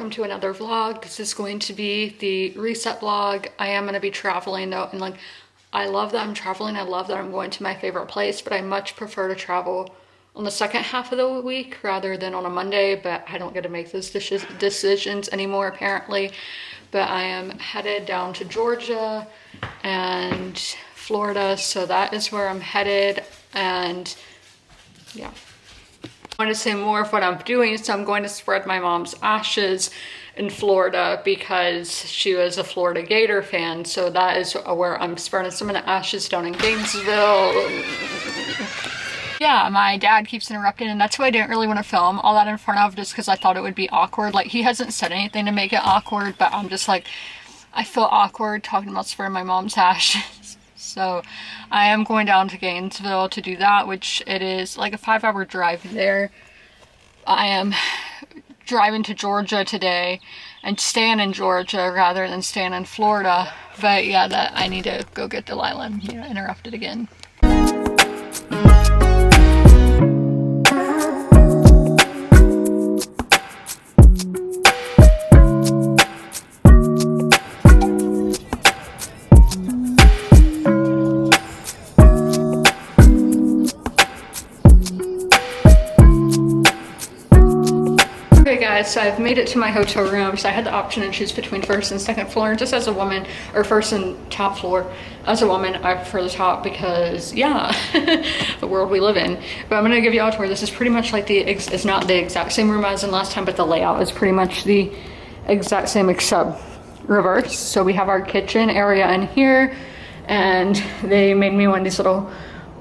welcome to another vlog. This is going to be the reset vlog. I am going to be traveling though, and like, I love that I'm traveling. I love that I'm going to my favorite place, but I much prefer to travel on the second half of the week rather than on a Monday, but I don't get to make those decisions anymore apparently. But I am headed down to Georgia and Florida, so that is where I'm headed. And yeah, I want to say more of what I'm doing. So I'm going to spread my mom's ashes in Florida because she was a Florida Gator fan. So that is where I'm spreading some of the ashes, down in Gainesville. Yeah, my dad keeps interrupting, and that's why I didn't really want to film all that in front of, just because I thought it would be awkward. Like, he hasn't said anything to make it awkward, but I'm just like, I feel awkward talking about spreading my mom's ashes. So I am going down to Gainesville to do that, which it is like a 5-hour drive there. I am driving to Georgia today and staying in Georgia rather than staying in Florida. But yeah, that I need to go get Delilah and, you know, interrupted again. So I've made it to my hotel room. So I had the option to choose between first and second floor. And just as a woman, or first and top floor, as a woman, I prefer the top because, yeah, the world we live in. But I'm gonna give you all a tour. This is pretty much like it's not the exact same room as in last time, but the layout is pretty much the exact same except reverse. So we have our kitchen area in here, and they made me one of these little,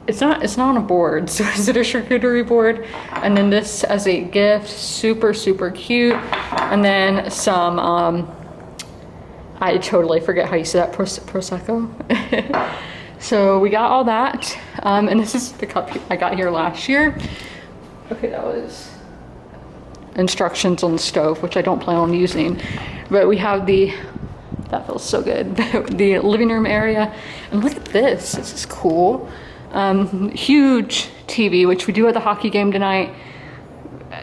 it's not on a board, so is it a charcuterie board? And then this as a gift, super cute. And then some I totally forget how you say that, prosecco. So we got all that, and this is the cup I got here last year. Okay, that was instructions on the stove, which I don't plan on using. But we have that feels so good, the living room area. And look at this is cool. Huge TV, which we do at the hockey game tonight.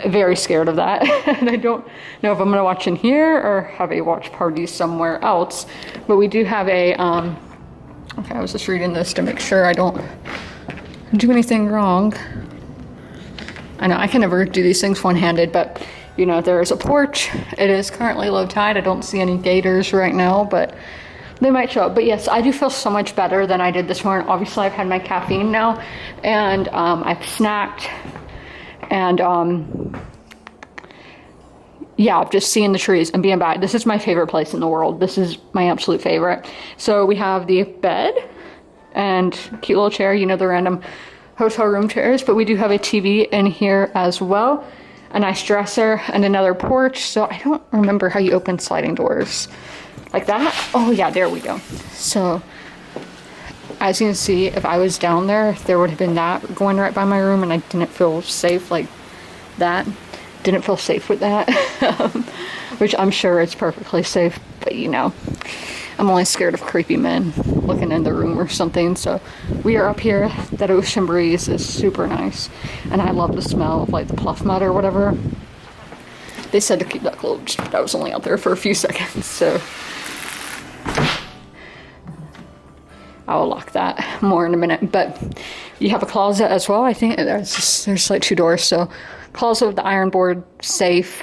Very scared of that. And I don't know if I'm gonna watch in here or have a watch party somewhere else. But we do have a, okay, I was just reading this to make sure I don't do anything wrong. I know I can never do these things one-handed, but you know, there is a porch. It is currently low tide. I don't see any gators right now, but they might show up. But yes, I do feel so much better than I did this morning. Obviously, I've had my caffeine now, and I've snacked, and yeah, just seeing the trees and being back. This is my favorite place in the world. This is my absolute favorite. So we have the bed and cute little chair, you know, the random hotel room chairs, but we do have a TV in here as well, a nice dresser, and another porch. So I don't remember how you open sliding doors. Like that? Oh yeah, there we go. So as you can see, if I was down there would have been that going right by my room, and I didn't feel safe like that. Didn't feel safe with that. Which I'm sure it's perfectly safe, but you know, I'm only scared of creepy men looking in the room or something. So we are up here. That ocean breeze is super nice, and I love the smell of like the pluff mud or whatever. They said to keep that closed, but I was only out there for a few seconds, so I will lock that more in a minute. But you have a closet as well. I think there's like 2 doors. So closet with the iron board, safe.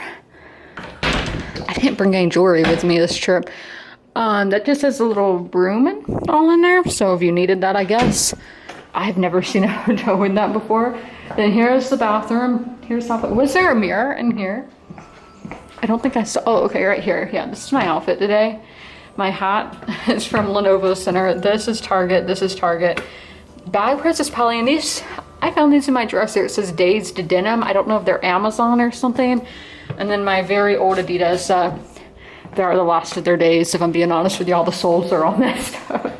I didn't bring any jewelry with me this trip. That just has a little room and all in there. So if you needed that, I guess. I've never seen a hotel with that before. Then here's the bathroom. Here's the outfit. Was there a mirror in here? I don't think I saw. Oh, okay, right here. Yeah, this is my outfit today. My hat is from Lenovo Center. This is Target. This is Target. Bag price is probably in these. I found these in my dresser. It says Dazed Denim. I don't know if they're Amazon or something. And then my very old Adidas. They are the last of their days, if I'm being honest with you. All the soles are all messed up.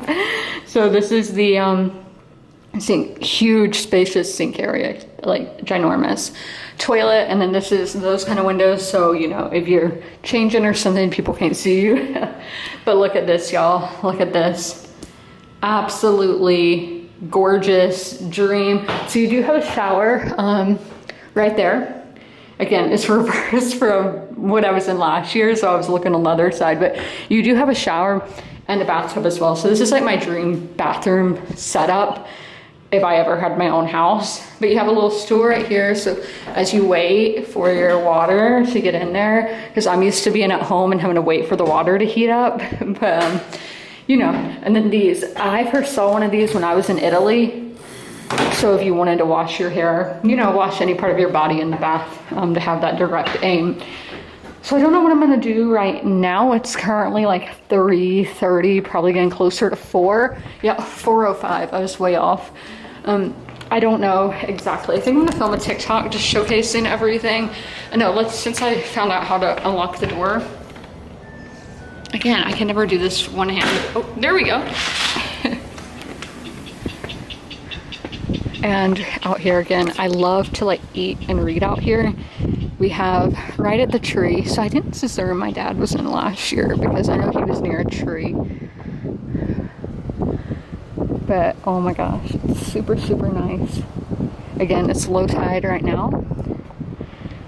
So this is the sink, huge spacious sink area, like ginormous. Toilet, and then this is those kind of windows, so you know, if you're changing or something, people can't see you. But look at this, y'all. Look at this. Absolutely gorgeous dream. So you do have a shower right there, Again, it's reversed from what I was in last year, so I was looking on the other side. But you do have a shower and a bathtub as well. So this is like my dream bathroom setup if I ever had my own house. But you have a little stool right here, so as you wait for your water to get in there, because I'm used to being at home and having to wait for the water to heat up. But you know, and then these, I first saw one of these when I was in Italy. So if you wanted to wash your hair, you know, wash any part of your body in the bath, to have that direct aim. So I don't know what I'm gonna do right now. It's currently like 3:30, probably getting closer to 4. Yeah, 4:05, I was way off. I don't know exactly. I think I'm gonna film a TikTok just showcasing everything. I know, since I found out how to unlock the door. Again, I can never do this one hand. Oh, there we go. And out here again, I love to like eat and read out here. We have right at the tree. So I think this is the room my dad was in last year because I know he was near a tree. But oh my gosh, it's super, super nice. Again, it's low tide right now.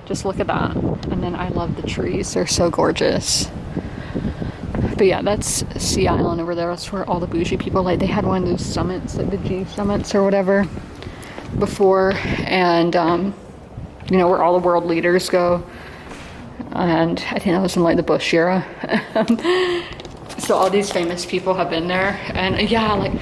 Just look at that. And then I love the trees. They're so gorgeous. But yeah, that's Sea Island over there. That's where all the bougie people, like they had one of those summits, like the G summits or whatever before. And, you know, where all the world leaders go. And I think that was in like the Bush era. So all these famous people have been there. And yeah, like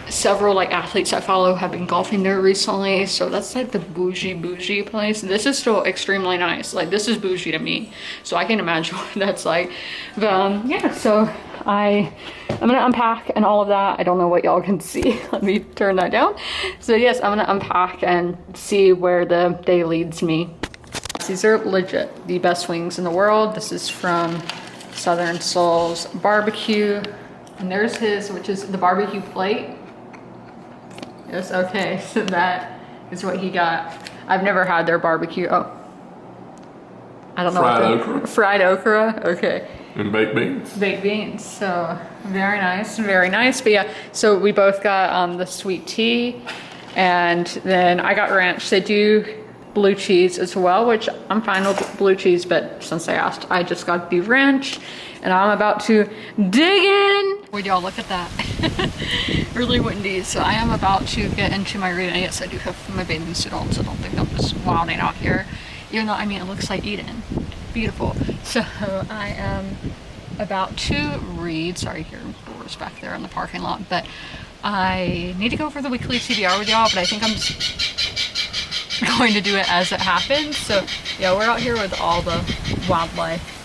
several like athletes I follow have been golfing there recently. So that's like the bougie place. This is still extremely nice. Like this is bougie to me. So I can imagine what that's like. But yeah, so I'm gonna unpack and all of that. I don't know what y'all can see. Let me turn that down. So yes, I'm gonna unpack and see where the day leads me. These are legit the best wings in the world. This is from Southern Soul's Barbecue. And there's his, which is the barbecue plate. Yes, okay, so that is what he got. I've never had their barbecue. Oh, I don't know. Fried okra. Fried okra, okay. And baked beans. Baked beans, so very nice, very nice. But yeah, so we both got the sweet tea, and then I got ranch. They do blue cheese as well, which I'm fine with blue cheese, but since I asked, I just got beef ranch, and I'm about to dig in. Would y'all look at that? Really windy, so I am about to get into my reading. Yes, I do have my bathing suit on, so I don't think I'm just wilding out here. Even though, I mean, it looks like Eden. Beautiful. So I am about to read. Sorry, your door's back there in the parking lot, but I need to go over the weekly TBR with y'all, but I think I'm just going to do it as it happens. So yeah, we're out here with all the wildlife.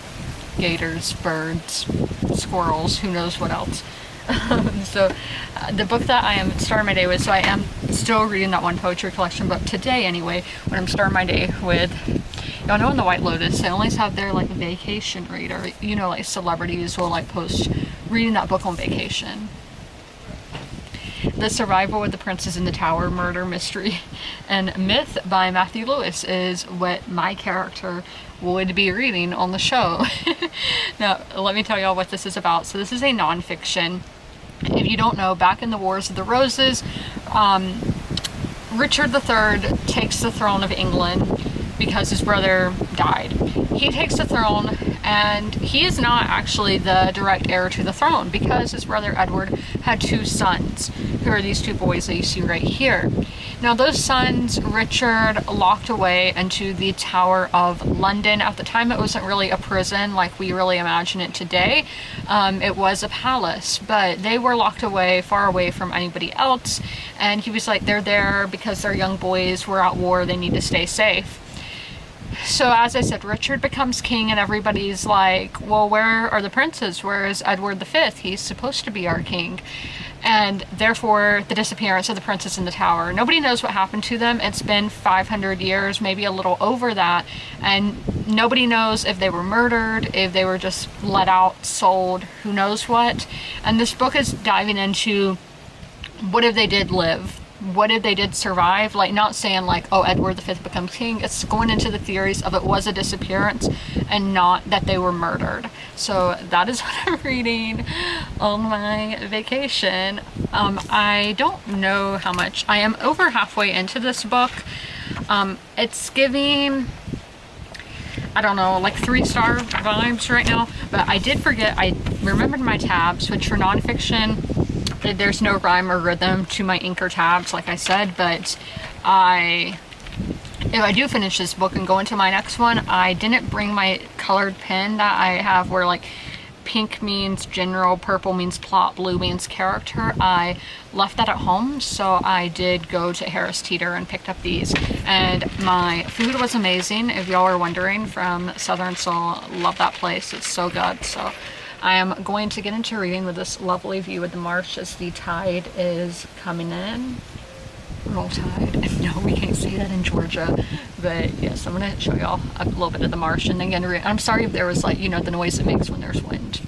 Gators, birds, squirrels, who knows what else. So the book that I am starting my day with, so I am still reading that one poetry collection book today anyway, when I'm starting my day with, y'all know in the White Lotus, they always have their like vacation read, or you know, like celebrities will like post reading that book on vacation. The Survival of the Princess in the Tower Murder Mystery and Myth by Matthew Lewis is what my character would be reading on the show. Now, let me tell y'all what this is about. So this is a nonfiction. If you don't know, back in the Wars of the Roses, Richard III takes the throne of England because his brother died. He takes the throne, and he is not actually the direct heir to the throne because his brother Edward had 2 sons, who are these 2 boys that you see right here. Now those sons, Richard locked away into the Tower of London. At the time, it wasn't really a prison like we really imagine it today. It was a palace, but they were locked away, far away from anybody else. And he was like, they're there because they're young boys, we're at war, they need to stay safe. So as I said, Richard becomes king, and everybody's like, well, where are the princes? Where is Edward V? He's supposed to be our king. And therefore, the disappearance of the princes in the tower. Nobody knows what happened to them. It's been 500 years, maybe a little over that. And nobody knows if they were murdered, if they were just let out, sold, who knows what. And this book is diving into what if they did live? What if they did survive? Like, not saying like, oh, Edward V becomes king. It's going into the theories of it was a disappearance and not that they were murdered. So that is what I'm reading on my vacation. I don't know how much. I am over halfway into this book. It's giving I don't know, like 3-star vibes right now. But I did forget, I remembered my tabs, which for nonfiction, there's no rhyme or rhythm to my Anchor tabs, like I said. But if I do finish this book and go into my next one, I didn't bring my colored pen that I have where like pink means general, purple means plot, blue means character. I left that at home, so I did go to Harris Teeter and picked up these. And my food was amazing, if y'all are wondering, from Southern Soul. Love that place, it's so good. So I am going to get into reading with this lovely view of the marsh as the tide is coming in. Roll tide. No, we can't say that in Georgia, but yes, I'm gonna show y'all a little bit of the marsh, and then again, I'm sorry if there was like, you know, the noise it makes when there's wind.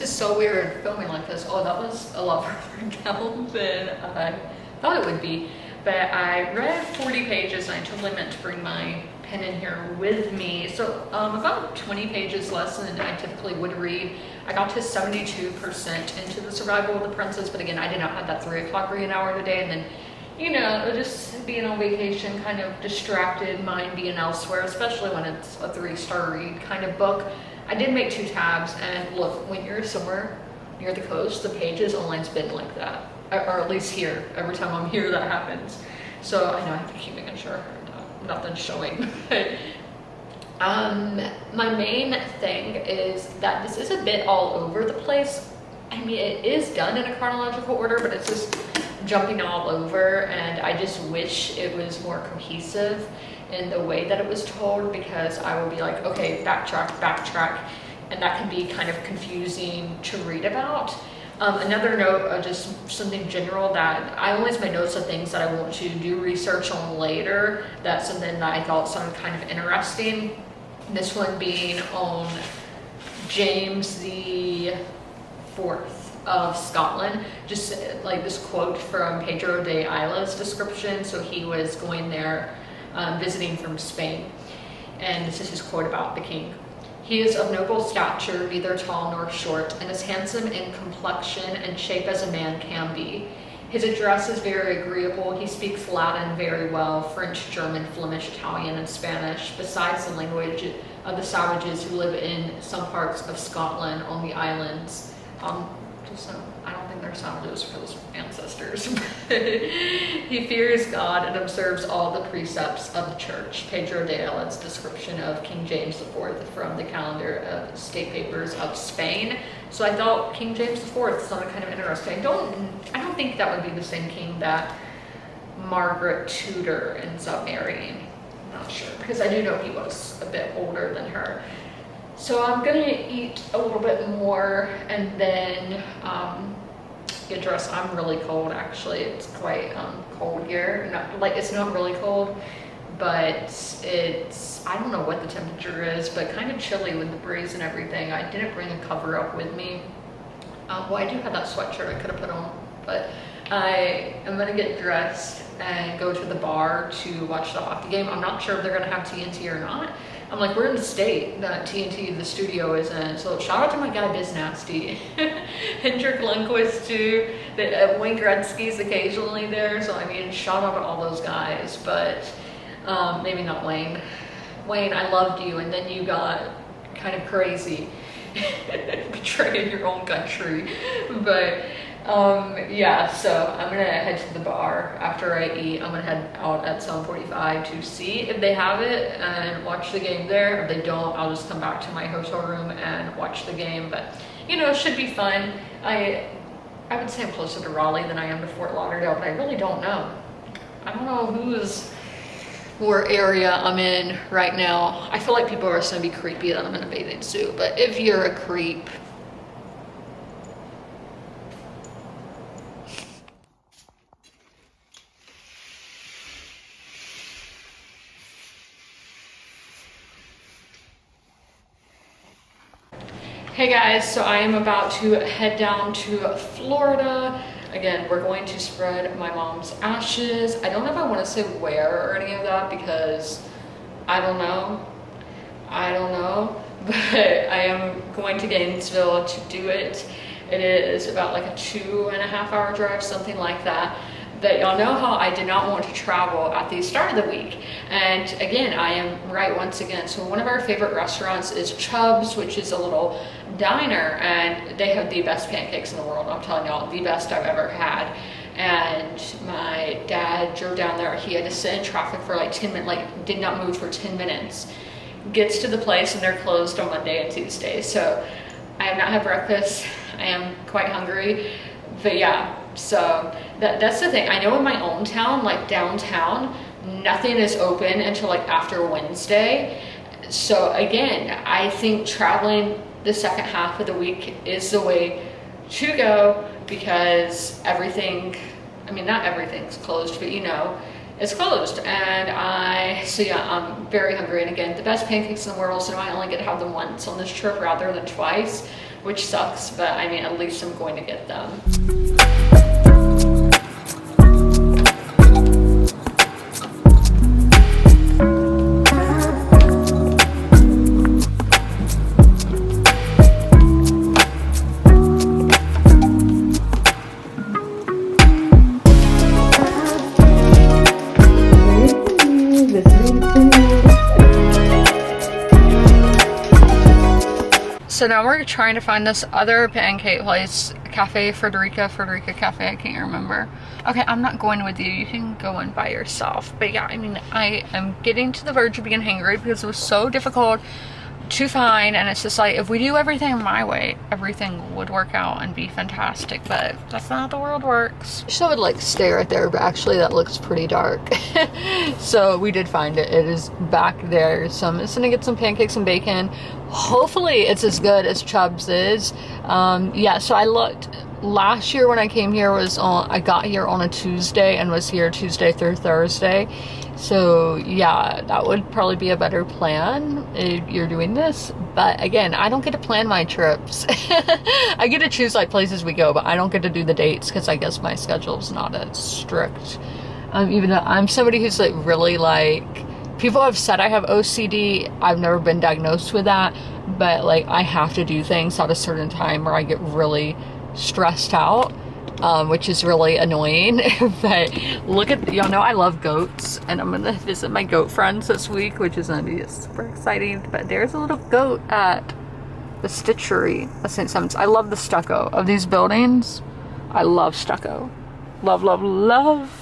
It's so weird filming like this. Oh, that was a lot further down than I thought it would be, but I read 40 pages and I totally meant to bring my pen in here with me. So about 20 pages less than I typically would read. I got to 72% into the Survival of the Princess, but again, I did not have that 3 o'clock reading hour today, and then, you know, just being on vacation kind of distracted, mind being elsewhere, especially when it's a 3-star read kind of book. I did make 2 tabs, and look, when you're somewhere near the coast, the pages only spin like that, or at least here, every time I'm here that happens. So I know I have to keep making sure nothing's showing. My main thing is that this is a bit all over the place. I mean, it is done in a chronological order, but it's just jumping all over, and I just wish it was more cohesive in the way that it was told, because I will be like, okay, backtrack, and that can be kind of confusing to read about. Another note, just something general, that I always make notes of things that I want to do research on later. That's something that I thought sounded kind of interesting. This one being on James the Fourth of Scotland. Just like this quote from Pedro de Ayla's description. So he was going there visiting from Spain, and this is his quote about the king. He is of noble stature, neither tall nor short, and as handsome in complexion and shape as a man can be. His address is very agreeable. He speaks Latin very well, French, German, Flemish, Italian, and Spanish, besides the language of the savages who live in some parts of Scotland on the islands. I don't think they're savages for those ancestors. He fears God and observes all the precepts of the church. Pedro de Ayla's description of King James IV from the calendar of state papers of Spain. So I thought King James IV sounded kind of interesting. I don't think that would be the same king that Margaret Tudor ends up marrying. I'm not sure, because I do know he was a bit older than her. So I'm gonna eat a little bit more and then get dressed. I'm really cold, actually. It's quite cold here. It's not really cold, but it's, I don't know what the temperature is, but kind of chilly with the breeze and everything. I didn't bring a cover up with me. Well, I do have that sweatshirt I could have put on, but I am gonna get dressed and go to the bar to watch the hockey game. I'm not sure if they're gonna have TNT or not. I'm like, we're in the state that TNT, the studio, is in. So shout out to my guy Biz Nasty. Hendrik Lundqvist too. Wayne Gretzky's occasionally there. So I mean, shout out to all those guys. But maybe not Wayne. Wayne, I loved you, and then you got kind of crazy. Betraying your own country. But yeah, so I'm gonna head to the bar after I eat. I'm gonna head out at 7:45 to see if they have it and watch the game there. If they don't, I'll just come back to my hotel room and watch the game. But you know, it should be fun. I would say I'm closer to Raleigh than I am to Fort Lauderdale, but I really don't know. I don't know what area I'm in right now. I feel like people are gonna be creepy that I'm in a bathing suit, but if you're a creep, hey guys, so I am about to head down to Florida. Again, we're going to spread my mom's ashes. I don't know if I want to say where or any of that, because I don't know, but I am going to Gainesville to do it. It is about like a 2.5 hour drive, something like that. But y'all know how I did not want to travel at the start of the week. And again, I am right once again. So one of our favorite restaurants is Chubb's, which is a little diner, and they have the best pancakes in the world. I'm telling y'all, the best I've ever had. And my dad drove down there. He had to sit in traffic for like 10 minutes, like did not move for 10 minutes. Gets to the place and they're closed on Monday and Tuesday. So I have not had breakfast. I am quite hungry, but yeah, so that's the thing. I know in my own town, like downtown, nothing is open until like after Wednesday. So again, I think traveling the second half of the week is the way to go, because everything, I mean, not everything's closed, but you know, it's closed. And so yeah, I'm very hungry. And again, the best pancakes in the world, so I only get to have them once on this trip rather than twice, which sucks, but I mean, at least I'm going to get them. So now we're trying to find this other pancake place, Cafe Frederica Cafe, I can't remember. Okay, I'm not going with you, you can go in by yourself. But yeah, I mean, I am getting to the verge of being hangry because it was so difficult to find, and it's just like, if we do everything my way, everything would work out and be fantastic, but that's not how the world works. So I would like stay right there, but actually that looks pretty dark. So we did find it. It is back there. So I'm just gonna get some pancakes and bacon. Hopefully it's as good as Chubb's is. Yeah, so I looked last year when I came here I got here on a Tuesday and was here Tuesday through Thursday. So yeah, that would probably be a better plan if you're doing this. But again, I don't get to plan my trips. I get to choose like places we go, but I don't get to do the dates because I guess my schedule's not as strict. Even though I'm somebody who's like really like, people have said I have OCD. I've never been diagnosed with that, but like I have to do things at a certain time or I get really stressed out. Which is really annoying. But look at, y'all know I love goats, and I'm gonna visit my goat friends this week, which is gonna be super exciting. But there's a little goat at the Stitchery of St. Simons. I love the stucco of these buildings. I love stucco. Love, love, love.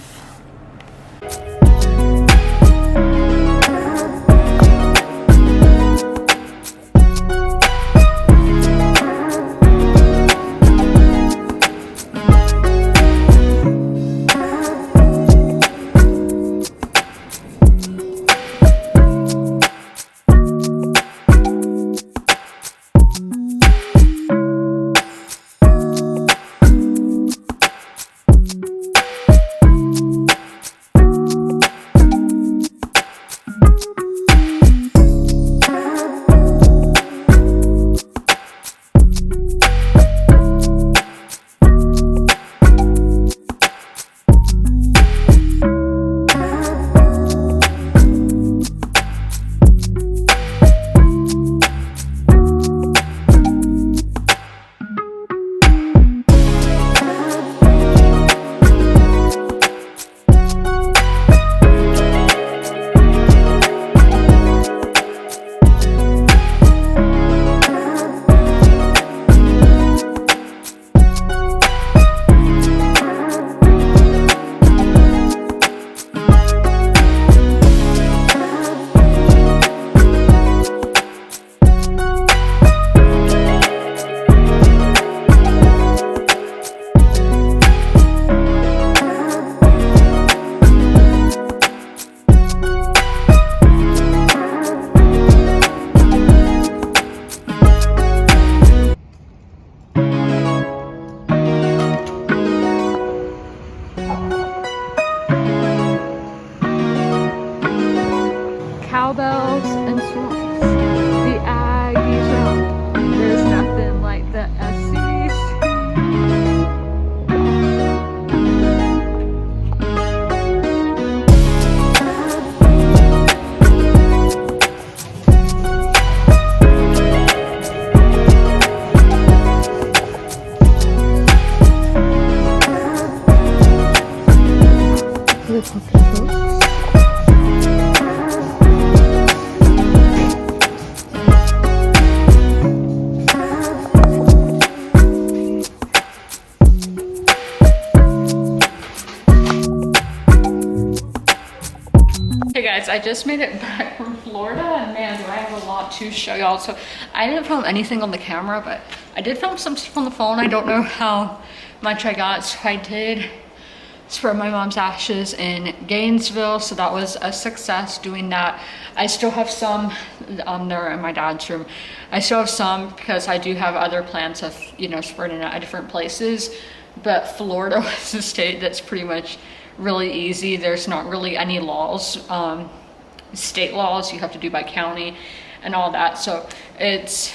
I just made it back from Florida, and man, do I have a lot to show y'all. So I didn't film anything on the camera, but I did film some stuff on the phone. I don't know how much I got, so I did spread my mom's ashes in Gainesville, so that was a success doing that. I still have some there in my dad's room. I still have some because I do have other plans of, you know, spreading it at different places, but Florida was a state that's pretty much really easy. There's not really any laws, state laws you have to do by county and all that, so it's,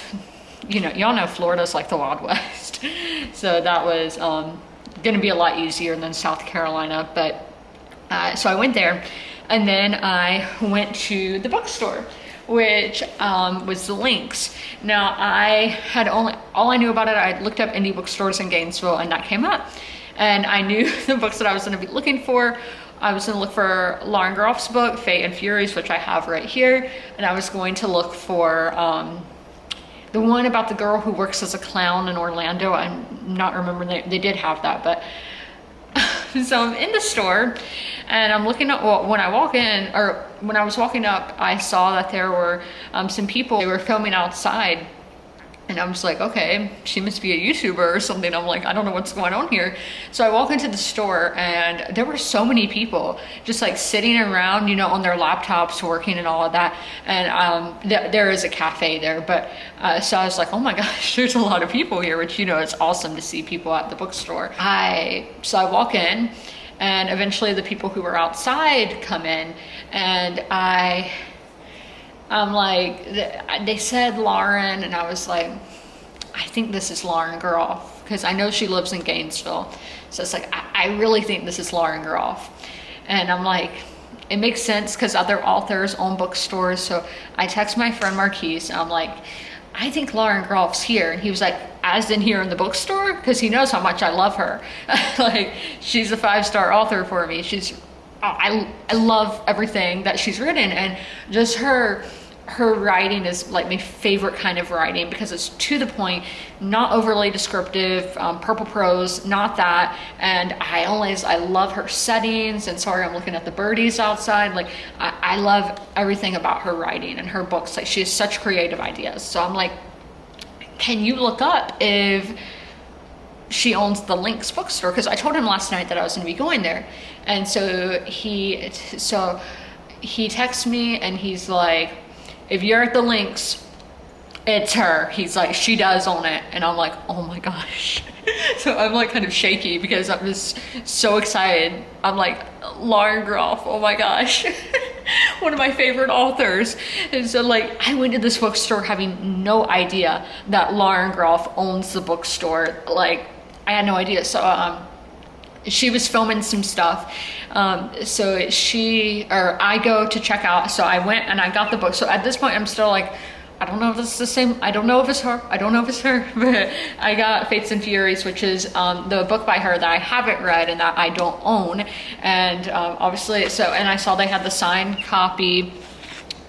you know, y'all know Florida's like the Wild West. So that was gonna be a lot easier than South Carolina, but so I went there, and then I went to the bookstore, which was the Lynx. Now I had all I knew about it, I looked up indie bookstores in Gainesville, and that came up, and I knew the books that I was going to be looking for. I was going to look for Lauren Groff's book, Fate and Furies, which I have right here, and I was going to look for the one about the girl who works as a clown in Orlando. I'm not remembering, they did have that, but so I'm in the store and I'm looking up, well, when I walk in, or when I was walking up, I saw that there were some people, they were filming outside. And I was like, okay, she must be a YouTuber or something. I'm like, I don't know what's going on here. So I walk into the store, and there were so many people just like sitting around, you know, on their laptops working and all of that. And there is a cafe there, but so I was like, oh my gosh, there's a lot of people here, which, you know, it's awesome to see people at the bookstore. So I walk in, and eventually the people who were outside come in, and I'm like, they said Lauren, and I was like, I think this is Lauren Groff, because I know she lives in Gainesville. So it's like, I really think this is Lauren Groff. And I'm like, it makes sense because other authors own bookstores. So I text my friend Marquise, and I'm like, I think Lauren Groff's here. And he was like, as in here in the bookstore? Because he knows how much I love her. Like, she's a 5-star author for me. I love everything that she's written, and just her writing is like my favorite kind of writing because it's to the point, not overly descriptive, purple prose, not that. And I love her settings, and sorry, I'm looking at the birdies outside. Like, I love everything about her writing and her books. Like, she has such creative ideas. So I'm like, can you look up if she owns the Lynx bookstore? Because I told him last night that I was going to be going there. And so he texts me, and he's like, if you're at the Lynx, it's her. He's like, she does own it. And I'm like, oh my gosh. So I'm like kind of shaky because I'm just so excited. I'm like, Lauren Groff, oh my gosh. One of my favorite authors. And so like, I went to this bookstore having no idea that Lauren Groff owns the bookstore. Like, I had no idea. So she was filming some stuff. So I go to check out. So I went and I got the book. So at this point, I'm still like, I don't know if this is the same. I don't know if it's her. I don't know if it's her. But I got Fates and Furies, which is the book by her that I haven't read and that I don't own. And obviously, and I saw they had the signed copy.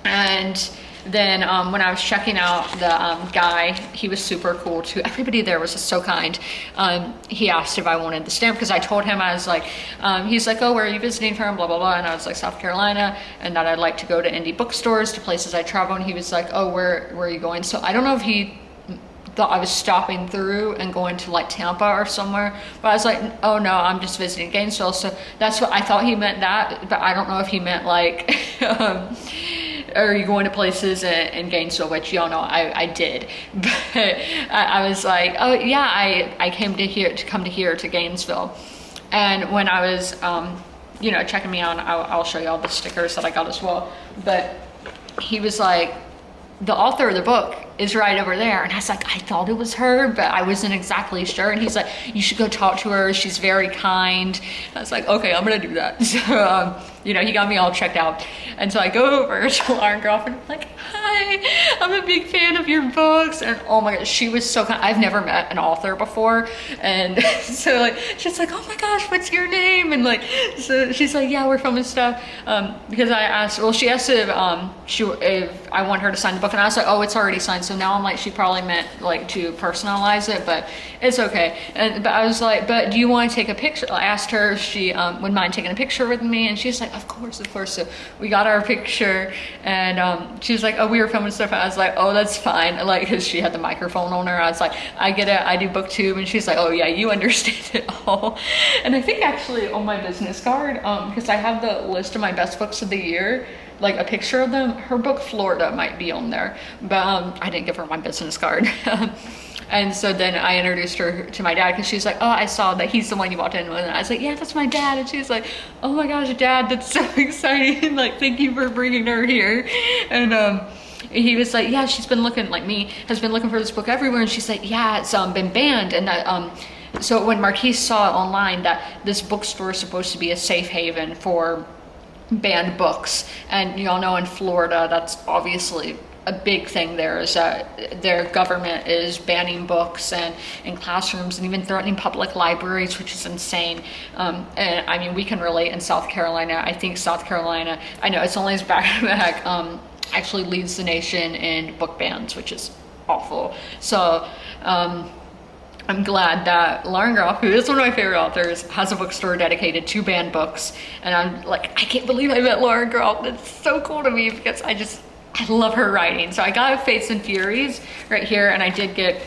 And then when I was checking out the guy, he was super cool too. Everybody there was just so kind. He asked if I wanted the stamp because I told him, I was like, he's like, oh, where are you visiting from? Blah, blah, blah. And I was like, South Carolina, and that I'd like to go to indie bookstores, to places I travel. And he was like, oh, where are you going? So I don't know if he thought I was stopping through and going to like Tampa or somewhere, but I was like, oh no, I'm just visiting Gainesville. So that's what I thought he meant, that, but I don't know if he meant like, are you going to places in Gainesville, which y'all know I did. But I was like, oh yeah, I came to come to here to Gainesville. And when I was you know, checking me out, I'll show y'all the stickers that I got as well. But he was like, the author of the book is right over there. And I was like, I thought it was her, but I wasn't exactly sure. And he's like, you should go talk to her. She's very kind. I was like, okay, I'm going to do that. So, you know, he got me all checked out. And so I go over to Lauren Groff and I'm like, hi, I'm a big fan of your books. And oh my gosh, she was so kind. I've never met an author before. And so like, she's like, oh my gosh, what's your name? And like, so she's like, yeah, we're filming stuff. Because I asked, well, she asked if I want her to sign the book. And I was like, oh, it's already signed. So now I'm like, she probably meant like to personalize it, but it's okay. But I was like, but do you want to take a picture? I asked her if she would mind taking a picture with me. And she's like, like, of course, of course. So we got our picture, and she was like, oh, we were filming stuff. And I was like, oh, that's fine. Like, because she had the microphone on her. I was like, I get it. I do booktube. And she's like, oh yeah, you understand it all. And I think actually on my business card, because I have the list of my best books of the year, like a picture of them, her book Florida might be on there, but I didn't give her my business card. And so then I introduced her to my dad, because she's like, oh, I saw that he's the one you walked in with. And I was like, yeah, that's my dad. And she was like, oh my gosh, Dad, that's so exciting. Like, thank you for bringing her here. And he was like, yeah, she's been looking, like me, has been looking for this book everywhere. And she's like, yeah, it's been banned. And so when Marquise saw online that this bookstore is supposed to be a safe haven for banned books, and y'all know in Florida, that's obviously a big thing there, is that their government is banning books and in classrooms, and even threatening public libraries, which is insane. And I mean, we can relate in South Carolina. I think South Carolina, I know it's only as back, actually leads the nation in book bans, which is awful. So I'm glad that Lauren Groff, who is one of my favorite authors, has a bookstore dedicated to banned books. And I'm like, I can't believe I met Lauren Groff. That's so cool to me, because I love her writing. So I got Fates and Furies right here, and I did get,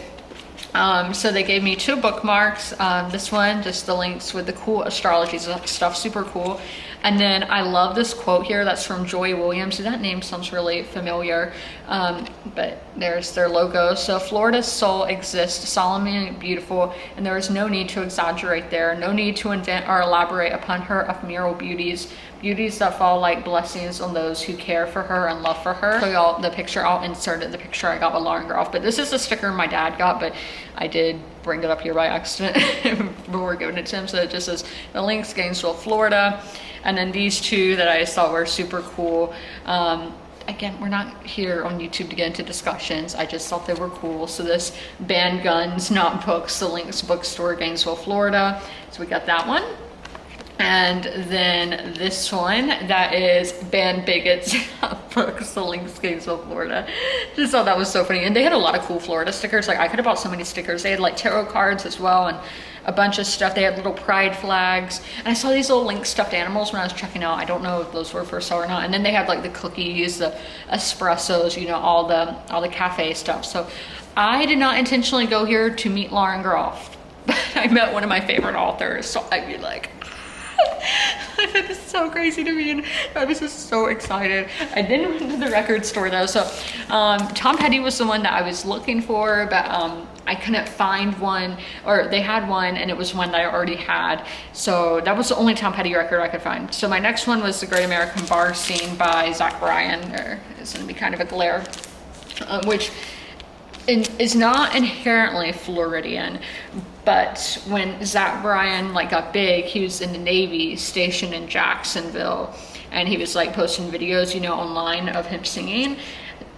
so they gave me 2 bookmarks. This one, just the links with the cool astrology stuff, super cool. And then I love this quote here that's from Joy Williams. That name sounds really familiar, but there's their logo. So Florida's soul exists, solemn and beautiful, and there is no need to exaggerate there, no need to invent or elaborate upon her ephemeral beauties that fall like blessings on those who care for her and love for her. So y'all, the picture, I'll insert it, the picture I got with Lauren Groff, but this is a sticker my dad got, but I did bring it up here by accident before giving it to him. So it just says the links, Gainesville, Florida. And then these 2 that I thought were super cool. Again, we're not here on YouTube to get into discussions. I just thought they were cool. So this Banned Guns, Not Books, the Links Bookstore, Gainesville, Florida. So we got that one. And then this one, that is Banned Bigots, Not Books, the Links, Gainesville, Florida. Just thought that was so funny. And they had a lot of cool Florida stickers. Like, I could have bought so many stickers. They had like tarot cards as well, and a bunch of stuff. They had little pride flags, and I saw these little Link stuffed animals when I was checking out. I don't know if those were for sale or not. And then they had like the cookies, the espressos, you know, all the cafe stuff. So I did not intentionally go here to meet Lauren Groff, but I met one of my favorite authors, so I'd be like, that is so crazy to me, and I was just so excited. I didn't run to the record store though, so Tom Petty was the one that I was looking for, but I couldn't find one, or they had one and it was one that I already had, so that was the only Tom Petty record I could find. So my next one was The Great American Bar Scene by Zach Bryan. It's going to be kind of a glare, which is not inherently Floridian, but when Zach Bryan like got big, he was in the Navy, stationed in Jacksonville, and he was like posting videos, you know, online of him singing.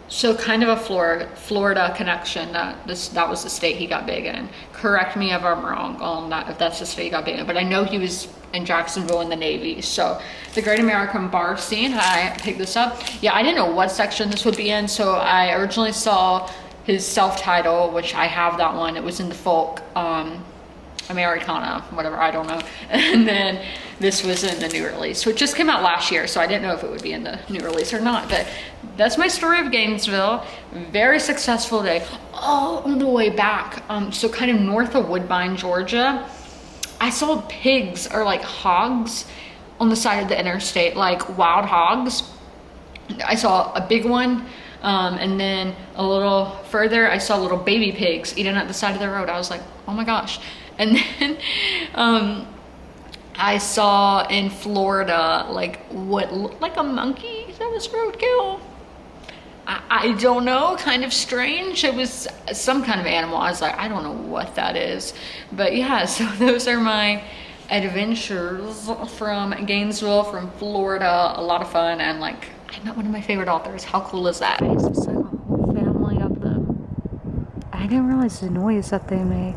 So kind of a Florida connection, that was the state he got big in. Correct me if I'm wrong on that, if that's the state he got big in, but I know he was in Jacksonville in the Navy. So The Great American Bar Scene, I picked this up. Yeah, I didn't know what section this would be in, so I originally saw his self-title, which I have that one. It was in the folk, Americana, whatever, I don't know. And then this was in the new release, which just came out last year, so I didn't know if it would be in the new release or not. But that's my story of Gainesville. Very successful day. All on the way back, so kind of north of Woodbine, Georgia, I saw pigs, or like hogs, on the side of the interstate, like wild hogs. I saw a big one, and then a little further, I saw little baby pigs eating at the side of the road. I was like, oh my gosh. And then I saw in Florida, like what looked like a monkey that was roadkill. I don't know, kind of strange. It was some kind of animal. I was like, I don't know what that is. But yeah, so those are my adventures from Gainesville, from Florida. A lot of fun, and like, I met one of my favorite authors. How cool is that? It's just like a whole family of them. I didn't realize the noise that they make.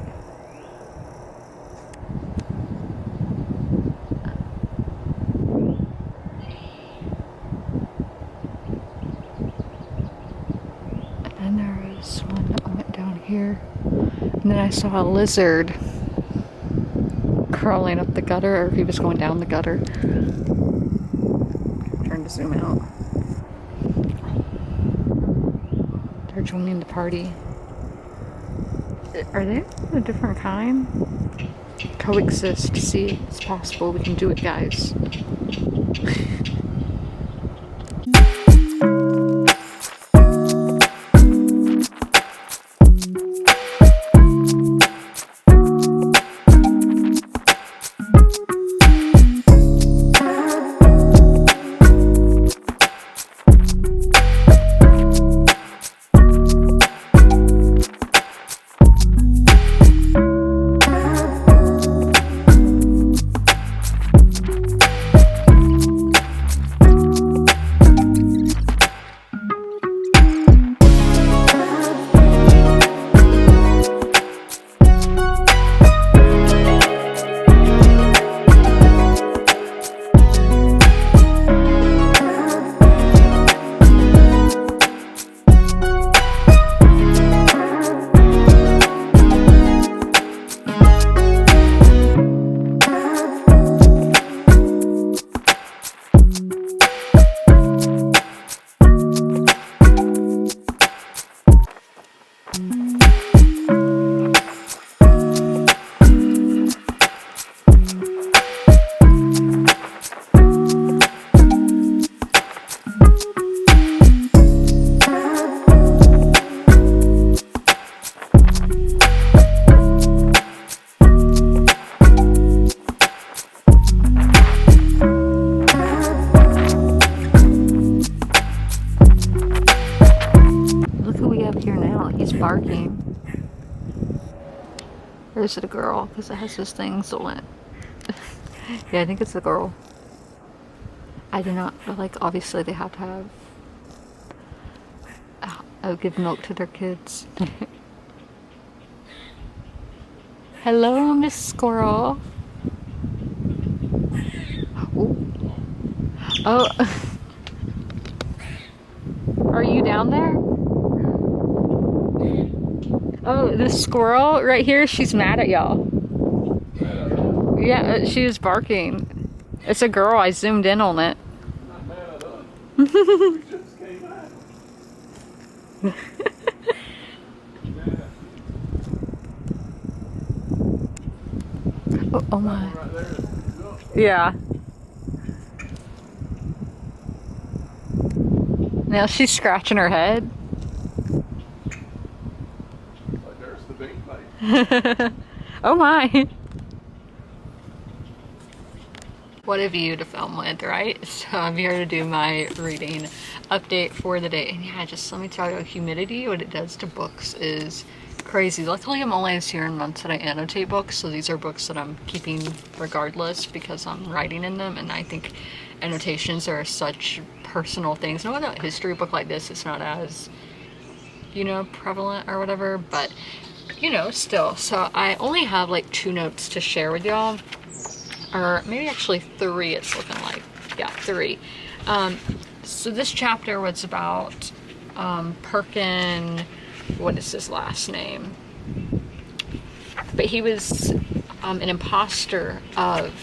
And there is one that went down here. And then I saw a lizard crawling up the gutter, or he was going down the gutter. to zoom out. They're joining the party. Are they a different kind? Coexist. See, it's possible. We can do it, guys. Barking. Or is it a girl? Because it has this thing on it. Yeah, I think it's a girl. I do not, but like, obviously they have to have give milk to their kids. Hello, Miss Squirrel. Ooh. Oh. Are you down there? Oh, this squirrel right here, she's mad at y'all. Yeah, she was barking. It's a girl, I zoomed in on it. Not mad at us. We just came back. Oh my. Right there. Yeah. Now she's scratching her head. Like there's the big place. Oh my. What a view to film with, right? So I'm here to do my reading update for the day. And yeah, just let me tell you, humidity, what it does to books is crazy. Luckily, I'm only here in months that I annotate books, so these are books that I'm keeping regardless because I'm writing in them, and I think annotations are such personal things. No, a history book like this, it's not as, you know, prevalent or whatever, but, you know, still. So I only have like 2 notes to share with y'all, or maybe actually 3 it's looking like. Yeah, 3. So this chapter was about Perkin, what is his last name? But he was an imposter of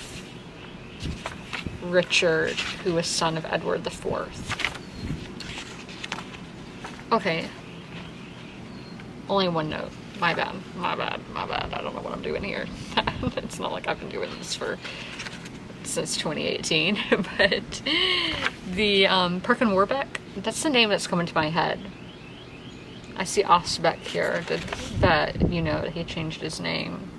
Richard, who was son of Edward IV. Okay. Only 1 note. My bad. I don't know what I'm doing here. It's not like I've been doing this since 2018. But the Perkin Warbeck, that's the name that's coming to my head. I see Osbeck here, that, you know, he changed his name.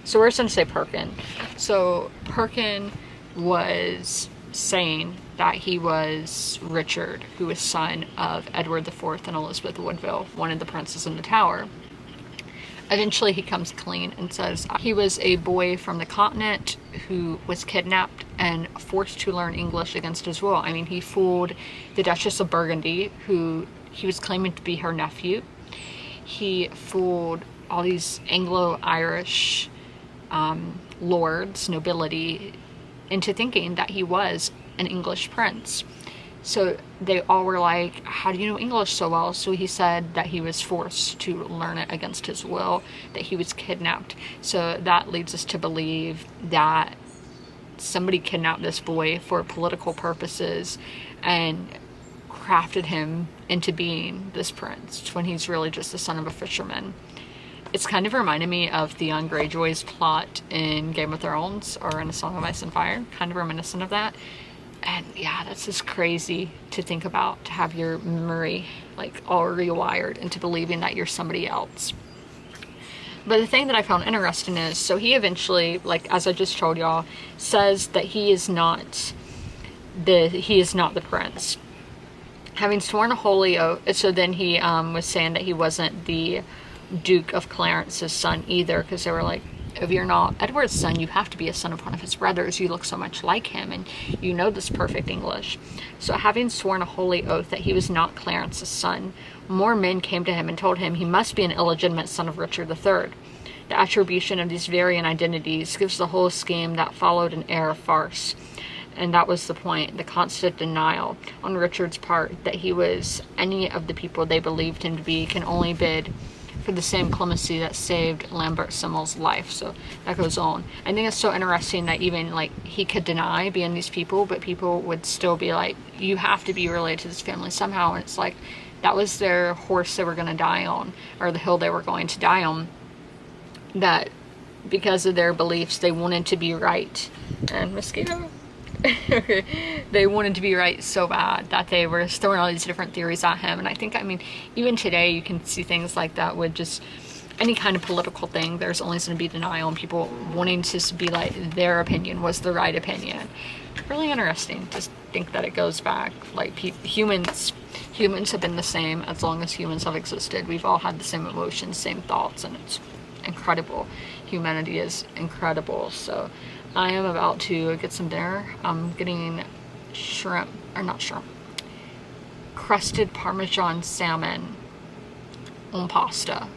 So we're just going to say Perkin. So Perkin was saying that he was Richard, who was son of Edward IV and Elizabeth Woodville, one of the princes in the Tower. Eventually he comes clean and says he was a boy from the continent who was kidnapped and forced to learn English against his will. I mean, he fooled the Duchess of Burgundy, who he was claiming to be her nephew. He fooled all these Anglo-Irish lords, nobility, into thinking that he was an English prince. So they all were like, how do you know English so well? So he said that he was forced to learn it against his will, that he was kidnapped. So that leads us to believe that somebody kidnapped this boy for political purposes and crafted him into being this prince when he's really just the son of a fisherman. It's kind of reminded me of Theon Greyjoy's plot in Game of Thrones or in A Song of Ice and Fire, kind of reminiscent of that. And yeah, that's just crazy to think about, to have your memory like all rewired into believing that you're somebody else. But the thing that I found interesting is, so he eventually, like as I just told y'all, says that he is not the prince. Having sworn a holy oath, so then he was saying that he wasn't the Duke of Clarence's son either, because they were like, if you're not Edward's son, you have to be a son of one of his brothers. You look so much like him, and you know this perfect English. So having sworn a holy oath that he was not Clarence's son, more men came to him and told him he must be an illegitimate son of Richard III. The attribution of these varying identities gives the whole scheme that followed an air of farce. And that was the point, the constant denial on Richard's part that he was any of the people they believed him to be, can only bid for the same clemency that saved Lambert Simmel's life. So that goes on. I think it's so interesting that even like he could deny being these people, but people would still be like, you have to be related to this family somehow. And it's like, that was their horse they were going to die on, or the hill they were going to die on, that because of their beliefs they wanted to be right. And mosquito. They wanted to be right so bad that they were throwing all these different theories at him. And I think, I mean, even today you can see things like that with just any kind of political thing. There's always going to be denial and people wanting to be like their opinion was the right opinion. Really interesting to think that it goes back, like humans have been the same as long as humans have existed. We've all had the same emotions, same thoughts, and it's incredible. Humanity is incredible. So I am about to get some dinner. I'm getting crusted Parmesan salmon on pasta.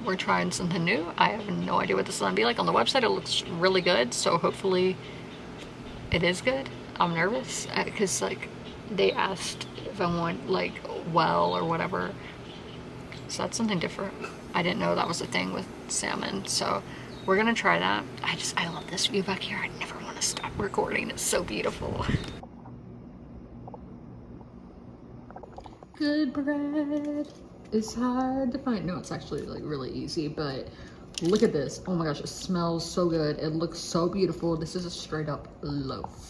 We're trying something new. I have no idea what this is going to be like. On the website it looks really good, so hopefully it is good. I'm nervous because like they asked if I want like well or whatever, so that's something different. I didn't know that was a thing with salmon, so we're gonna try that. I love this view back here. I never want to stop recording. It's so beautiful. Good bread is hard to find. No, it's actually like really easy, but look at this. Oh my gosh, it smells so good. It looks so beautiful. This is a straight up loaf.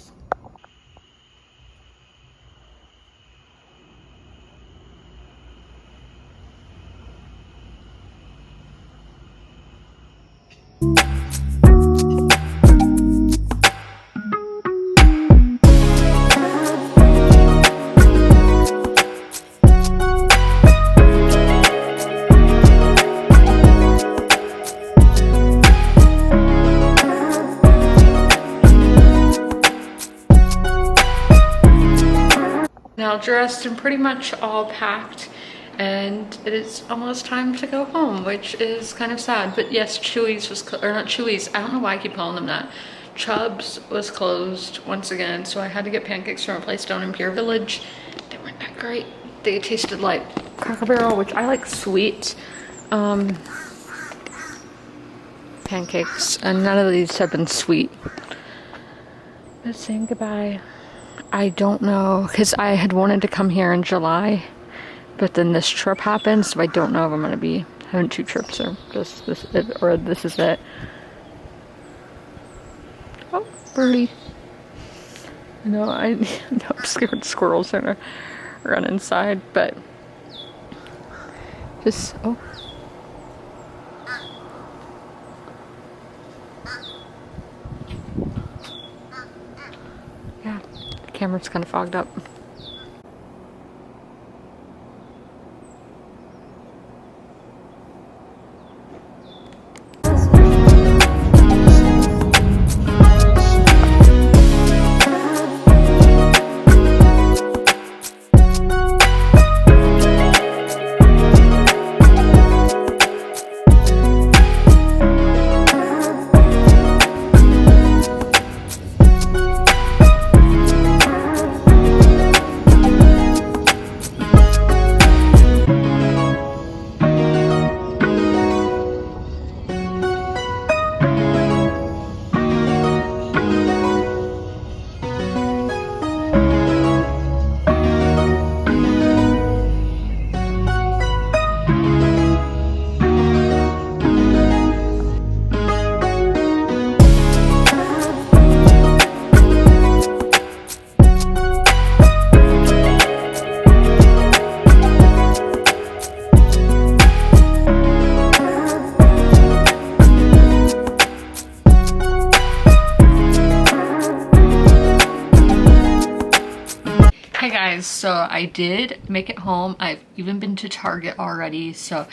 Now dressed and pretty much all packed, and it is almost time to go home, which is kind of sad. But yes, Chewy's was, or not Chewy's, I don't know why I keep calling them that. Chubb's was closed once again, so I had to get pancakes from a place down in Pier Village. They weren't that great. They tasted like Cracker Barrel, which I like sweet pancakes, and none of these have been sweet. But saying goodbye. I don't know, because I had wanted to come here in July, but then this trip happened, so I don't know if I'm going to be having two trips, or this is it. Oh, birdie. No, I'm scared squirrels are going to run inside, but just, oh. Yeah. Camera's kind of fogged up. Hey guys, so I did make it home. I've even been to Target already, so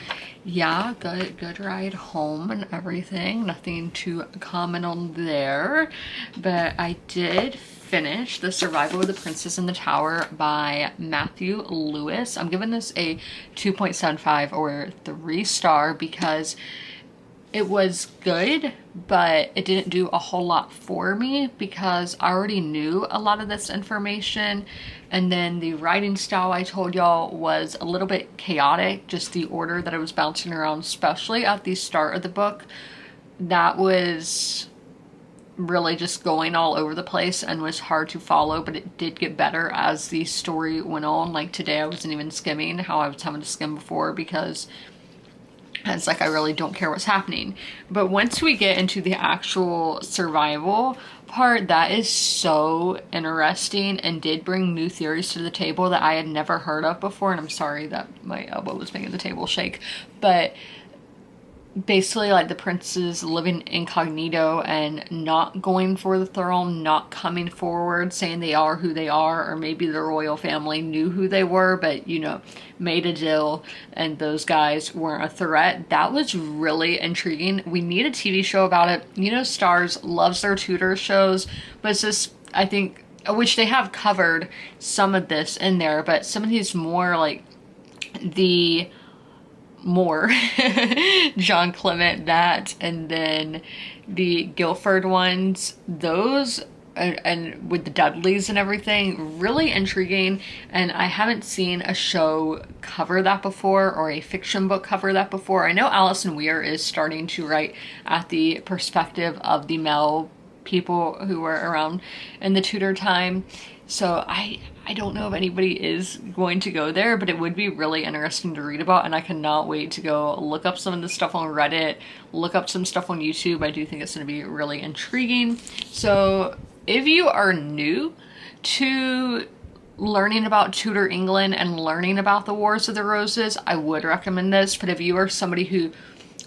yeah, good ride home and everything. Nothing to comment on there, but I did finish The Survival of the Princess in the Tower by Matthew Lewis. I'm giving this a 2.75 or 3-star because it was good, but it didn't do a whole lot for me because I already knew a lot of this information. And then the writing style I told y'all was a little bit chaotic, just the order that I was bouncing around, especially at the start of the book. That was really just going all over the place and was hard to follow, but it did get better as the story went on. Like today I wasn't even skimming how I was having to skim before because it's like I really don't care what's happening. But once we get into the actual survival part, that is so interesting and did bring new theories to the table that I had never heard of before. And I'm sorry that my elbow was making the table shake, but basically like the princes living incognito and not going for the throne, not coming forward saying they are who they are, or maybe the royal family knew who they were but, you know, made a deal and those guys weren't a threat. That was really intriguing. We need a TV show about it. You know, Starz loves their Tudor shows, but it's just, I think, which they have covered some of this in there, but some of these more like the more John Clement, that, and then the Guilford ones, those and with the Dudleys and everything, really intriguing. And I haven't seen a show cover that before or a fiction book cover that before. I know Alison Weir is starting to write at the perspective of the male people who were around in the Tudor time, so I don't know if anybody is going to go there, but it would be really interesting to read about, and I cannot wait to go look up some of the stuff on Reddit, look up some stuff on YouTube. I do think it's going to be really intriguing. So if you are new to learning about Tudor England and learning about the Wars of the Roses, I would recommend this. But if you are somebody who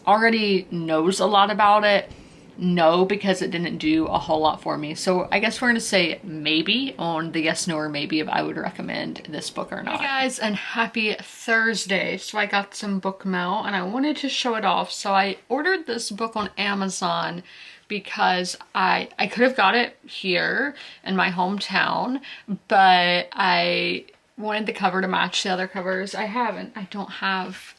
already knows a lot about it, no, because it didn't do a whole lot for me. So I guess we're going to say maybe on the yes, no, or maybe if I would recommend this book or not. Hey guys, and happy Thursday. So I got some book mail and I wanted to show it off. So I ordered this book on Amazon because I could have got it here in my hometown, but I wanted the cover to match the other covers. I don't have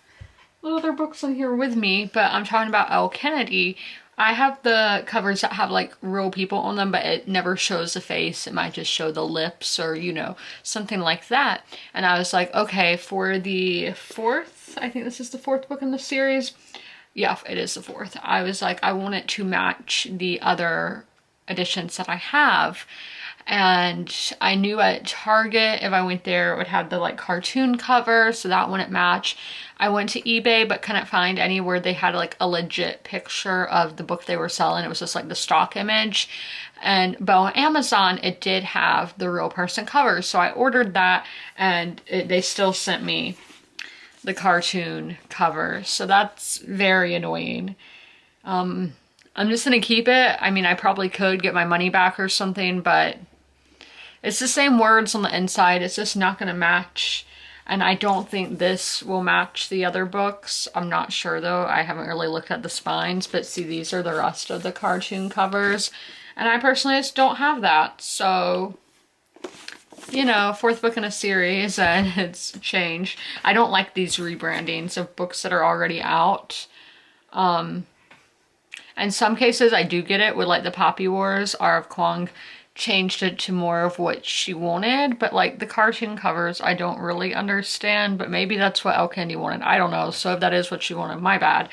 other books on here with me, but I'm talking about Elle Kennedy. I have the covers that have like real people on them, but it never shows the face. It might just show the lips or, you know, something like that. And I was like, okay, for the fourth, I think this is the fourth book in the series. Yeah, it is the fourth. I was like, I want it to match the other editions that I have. And I knew at Target, if I went there, it would have the like cartoon cover, so that wouldn't match. I went to eBay but couldn't find anywhere they had like a legit picture of the book they were selling. It was just like the stock image. But on Amazon it did have the real person cover, so I ordered that, and they still sent me the cartoon cover, so that's very annoying. I'm just gonna keep it. I mean, I probably could get my money back or something, but it's the same words on the inside. It's just not gonna match. And I don't think this will match the other books. I'm not sure though. I haven't really looked at the spines, but see, these are the rest of the cartoon covers. And I personally just don't have that. So, you know, fourth book in a series and it's changed. I don't like these rebrandings of books that are already out. In some cases I do get it with like the Poppy Wars. R.F. Kuang changed it to more of what she wanted, but like the cartoon covers I don't really understand, but maybe that's what Elle Kennedy wanted. I don't know. So if that is what she wanted, my bad.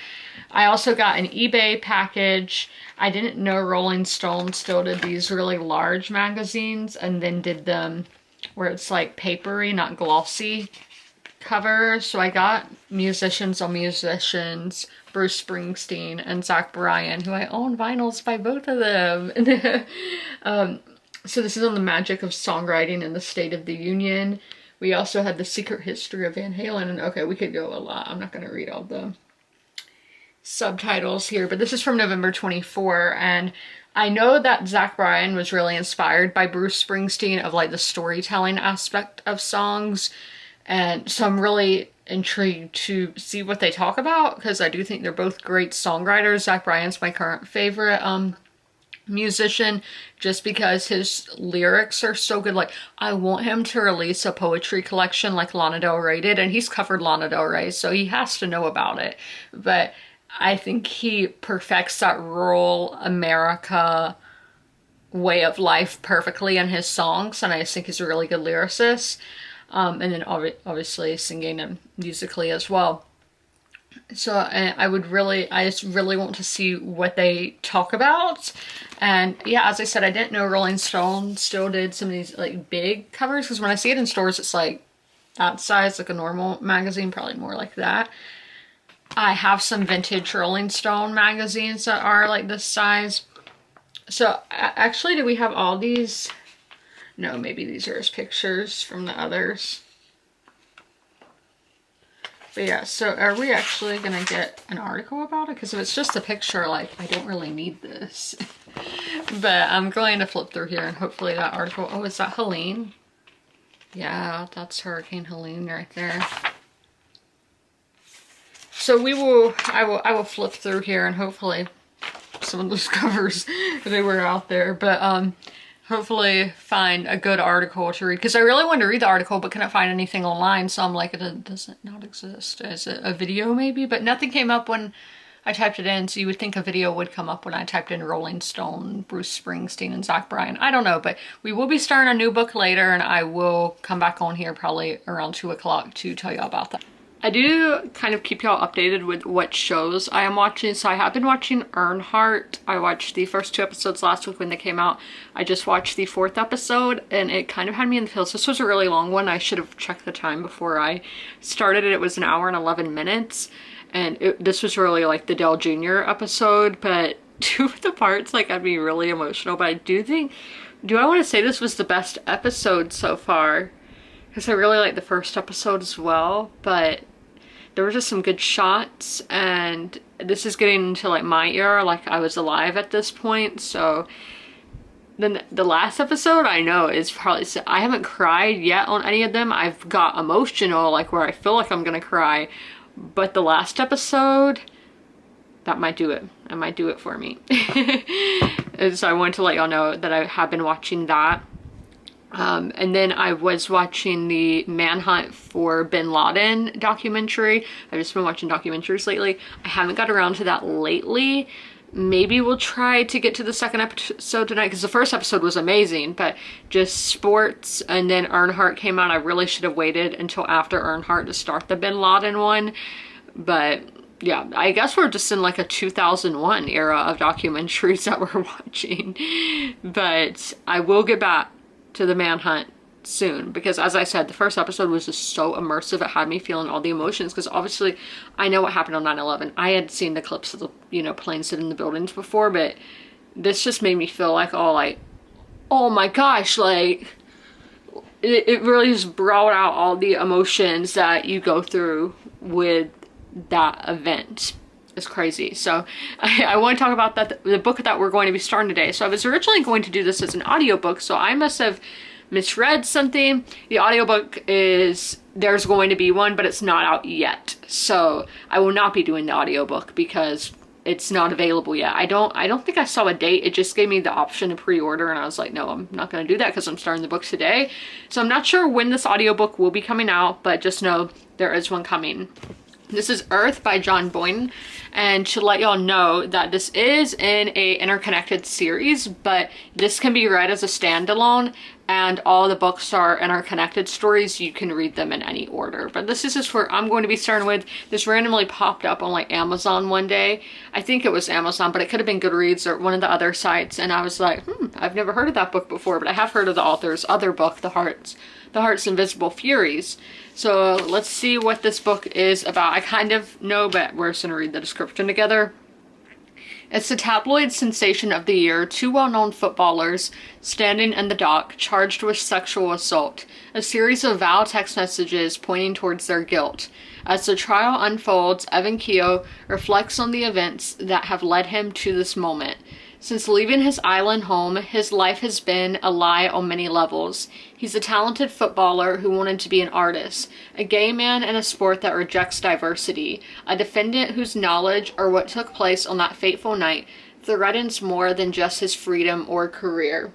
I also got an eBay package. I didn't know Rolling Stone still did these really large magazines and then did them where it's like papery, not glossy. covers. So I got Musicians on Musicians, Bruce Springsteen, and Zach Bryan, who I own vinyls by both of them. So this is on the magic of songwriting in the State of the Union. We also had The Secret History of Van Halen, and okay, we could go a lot. I'm not going to read all the subtitles here, but this is from November 24, and I know that Zach Bryan was really inspired by Bruce Springsteen of like the storytelling aspect of songs, and so I'm really intrigued to see what they talk about, because I do think they're both great songwriters. Zach Bryan's my current favorite musician, just because his lyrics are so good. Like, I want him to release a poetry collection like Lana Del Rey did, and he's covered Lana Del Rey, so he has to know about it. But I think he perfects that rural America way of life perfectly in his songs, and I just think he's a really good lyricist. And then obviously singing and musically as well. So I just really want to see what they talk about. And yeah, as I said, I didn't know Rolling Stone still did some of these like big covers, because when I see it in stores, it's like that size, like a normal magazine, probably more like that. I have some vintage Rolling Stone magazines that are like this size. So actually, do we have all these? No, maybe these are his pictures from the others. But yeah, so are we actually gonna get an article about it? Because if it's just a picture, like, I don't really need this. But I'm going to flip through here and hopefully that article, oh, is that Helene? Yeah, that's Hurricane Helene right there. So I will flip through here and hopefully some of those covers, they were out there, but hopefully find a good article to read, because I really wanted to read the article but couldn't find anything online, so I'm like, does it not exist? Is it a video maybe? But nothing came up when I typed it in, so you would think a video would come up when I typed in Rolling Stone, Bruce Springsteen, and Zach Bryan. I don't know, but we will be starting a new book later, and I will come back on here probably around 2 o'clock to tell you about that. I do kind of keep y'all updated with what shows I am watching. So I have been watching Earnhardt. I watched the first 2 episodes last week when they came out. I just watched the 4th episode and it kind of had me in the feels. This was a really long one. I should have checked the time before I started it. It was 1 hour and 11 minutes. And this was really like the Dale Jr. episode, but 2 of the parts like had me really emotional. But I do I want to say this was the best episode so far? Because I really like the first episode as well, but there were just some good shots, and this is getting into like my era, like I was alive at this point. So then the last episode I know is probably, I haven't cried yet on any of them. I've got emotional, like where I feel like I'm gonna cry, but the last episode, that might do it. That might do it for me. And so I wanted to let y'all know that I have been watching that. And then I was watching the Manhunt for Bin Laden documentary. I've just been watching documentaries lately. I haven't got around to that lately. Maybe we'll try to get to the 2nd episode tonight, because the first episode was amazing, but just sports, and then Earnhardt came out. I really should have waited until after Earnhardt to start the Bin Laden one. But yeah, I guess we're just in like a 2001 era of documentaries that we're watching. But I will get back to the Manhunt soon, because as I said, the first episode was just so immersive. It had me feeling all the emotions, because obviously I know what happened on 9/11. I had seen the clips of the, you know, planes hitting the buildings before, but this just made me feel like, oh my gosh, like it really just brought out all the emotions that you go through with that event. It's crazy. So I want to talk about that, the book that we're going to be starting today. So I was originally going to do this as an audiobook, so I must have misread something. The audiobook is, there's going to be one, but it's not out yet. So I will not be doing the audiobook because it's not available yet. I don't think I saw a date. It just gave me the option to pre-order, and I was like, no, I'm not going to do that because I'm starting the book today. So I'm not sure when this audiobook will be coming out, but just know there is one coming. This is Earth by John Boyne, and to let y'all know that this is in a interconnected series, but this can be read as a standalone, and all the books are interconnected stories. You can read them in any order, but this is just where I'm going to be starting with. This randomly popped up on like Amazon one day. I think it was Amazon, but it could have been Goodreads or one of the other sites, and I was like, I've never heard of that book before, but I have heard of the author's other book, The Heart's Invisible Furies. So let's see what this book is about. I kind of know, but we're just gonna read the description together. It's the tabloid sensation of the year, two well-known footballers standing in the dock, charged with sexual assault. A series of vile text messages pointing towards their guilt. As the trial unfolds, Evan Keogh reflects on the events that have led him to this moment. Since leaving his island home, his life has been a lie on many levels. He's a talented footballer who wanted to be an artist, a gay man in a sport that rejects diversity, a defendant whose knowledge or what took place on that fateful night threatens more than just his freedom or career.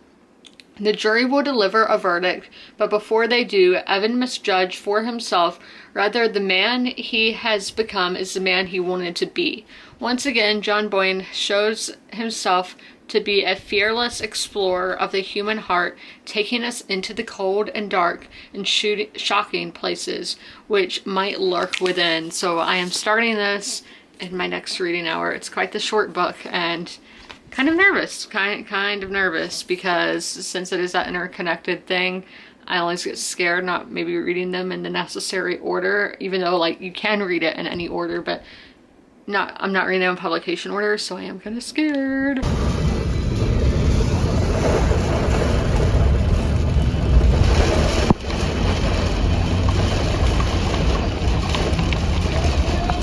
The jury will deliver a verdict, but before they do, Evan must judge for himself whether the man he has become is the man he wanted to be. Once again, John Boyne shows himself to be a fearless explorer of the human heart, taking us into the cold and dark and shocking places which might lurk within. So I am starting this in my next reading hour. It's quite the short book, and kind of nervous, kind of nervous, because since it is that interconnected thing, I always get scared not maybe reading them in the necessary order, even though like you can read it in any order, but I'm not reading it in publication order, so I am kind of scared.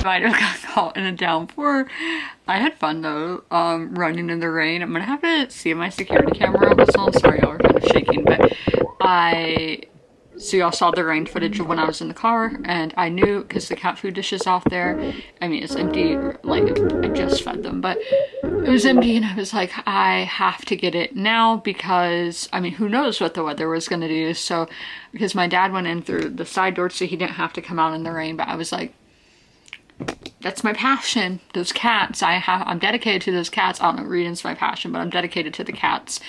Might have got caught in a downpour. I had fun though, running in the rain. I'm gonna have to see my security camera whistle. Sorry, y'all are kind of shaking, but so y'all saw the rain footage of when I was in the car, and I knew because the cat food dish is out there. I mean, it's empty, like I just fed them, but it was empty, and I was like, I have to get it now because, I mean, who knows what the weather was gonna do. So, because my dad went in through the side door so he didn't have to come out in the rain, but I was like, that's my passion, those cats. I'm dedicated to those cats. I don't know, reading's my passion, but I'm dedicated to the cats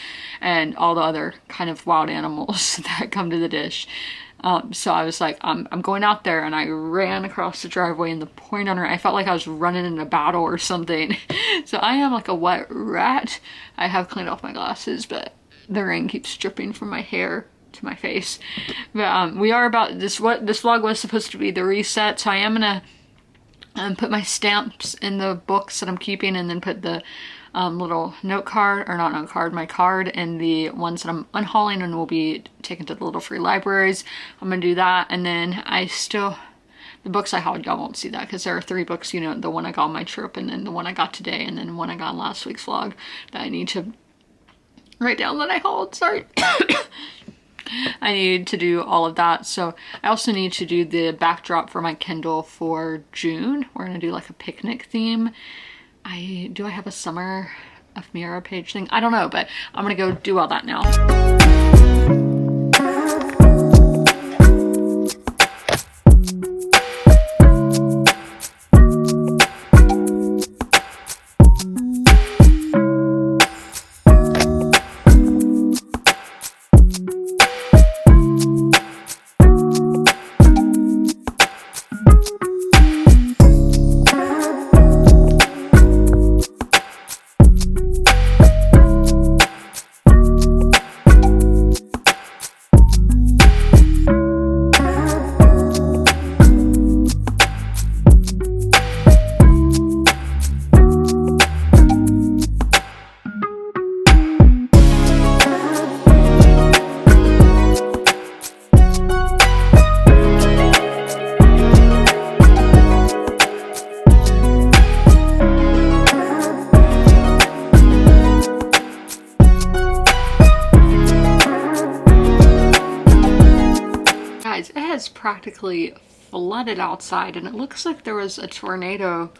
and all the other kind of wild animals that come to the dish. So I was like, I'm going out there, and I ran across the driveway in the point on her. I felt like I was running in a battle or something. So I am like a wet rat. I have cleaned off my glasses, but the rain keeps dripping from my hair to my face. But we are about this. What this vlog was supposed to be the reset. So I am gonna put my stamps in the books that I'm keeping, and then put the little note card, or not note card, my card in the ones that I'm unhauling and will be taken to the little free libraries. I'm gonna do that, and then the books I hauled, y'all won't see that because there are 3 books, you know, the one I got on my trip, and then the one I got today, and then one I got in last week's vlog that I need to write down that I hauled. Sorry. I need to do all of that. So I also need to do the backdrop for my Kindle for June. We're gonna do like a picnic theme. Do I have a summer of Mira page thing? I don't know, but I'm gonna go do all that now. Practically flooded outside, and it looks like there was a tornado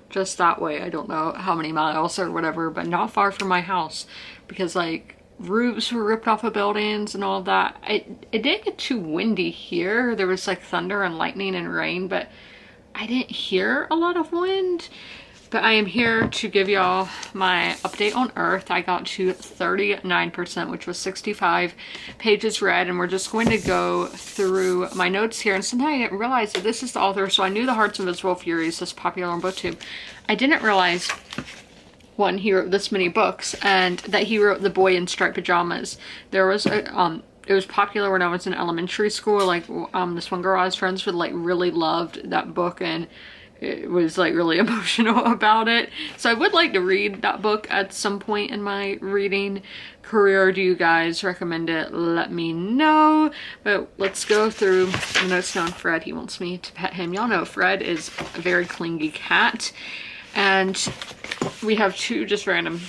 just that way. I don't know how many miles or whatever, but not far from my house, because like roofs were ripped off of buildings and all of that. It didn't get too windy here. There was like thunder and lightning and rain, but I didn't hear a lot of wind. But I am here to give y'all my update on Earth. I got to 39%, which was 65 pages read, and we're just going to go through my notes here. And something I didn't realize that this is the author, so I knew The Hearts of Invisible Furies is popular on BookTube. I didn't realize, one, he wrote this many books, and that he wrote The Boy in Striped Pajamas. There was a, it was popular when I was in elementary school. Like, this one girl I was friends with, like, really loved that book, and it was like really emotional about it. So I would like to read that book at some point in my reading career. Do you guys recommend it? Let me know. But let's go through the notes now on Fred. He wants me to pet him. Y'all know Fred is a very clingy cat. And we have two just random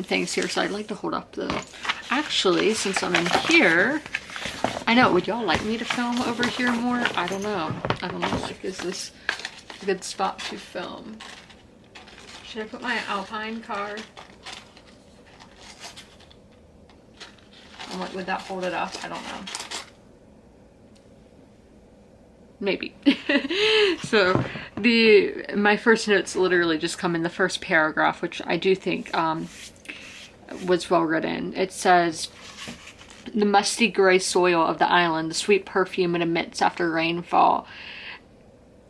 things here. So I'd like to hold up the... Actually, since I'm in here, I know, would y'all like me to film over here more? I don't know. Like, is this a good spot to film? Should I put my Alpine car? I'm like, would that hold it up? I don't know. Maybe. So my first notes literally just come in the first paragraph, which I do think was well written. It says, the musty gray soil of the island, the sweet perfume it emits after rainfall.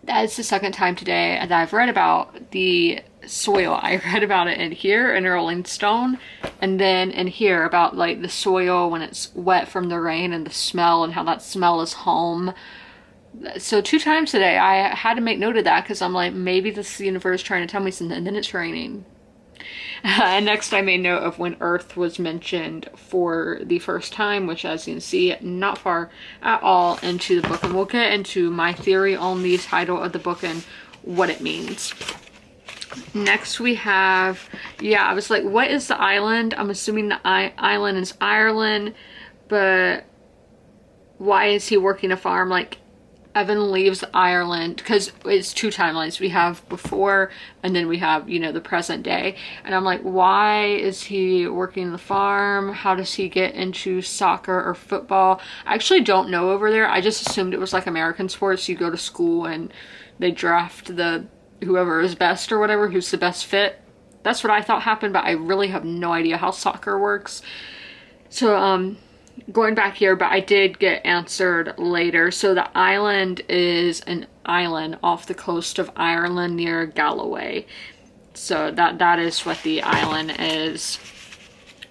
That is the second time today that I've read about the soil. I read about it in here in Rolling Stone, and then in here about like the soil when it's wet from the rain and the smell and how that smell is home. So 2 times today I had to make note of that because I'm like, maybe this is the universe trying to tell me something, and then it's raining. And next I made note of when Earth was mentioned for the first time, which, as you can see, not far at all into the book. And we'll get into my theory on the title of the book and what it means. Next we have, I was like, what is the island? I'm assuming the island is Ireland, but why is he working a farm? Like, Evan leaves Ireland because it's 2 timelines. We have before, and then we have, you know, the present day. And I'm like, why is he working the farm? How does he get into soccer or football? I actually don't know over there. I just assumed it was like American sports. You go to school and they draft whoever is best or whatever, who's the best fit. That's what I thought happened, but I really have no idea how soccer works. So, going back here, but I did get answered later. So the island is an island off the coast of Ireland near Galloway. So that is what the island is.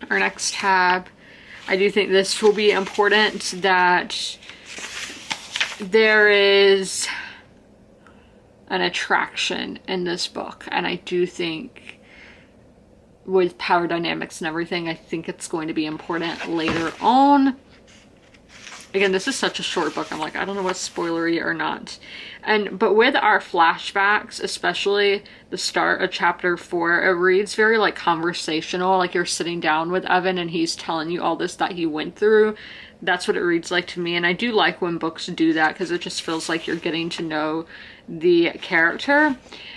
Our next tab, I do think this will be important, that there is an attraction in this book, and I do think with power dynamics and everything, I think it's going to be important later on. Again, this is such a short book. I'm like, I don't know what's spoilery or not. But with our flashbacks, especially the start of chapter 4, it reads very like conversational, like you're sitting down with Evan and he's telling you all this that he went through. That's what it reads like to me. And I do like when books do that because it just feels like you're getting to know the character.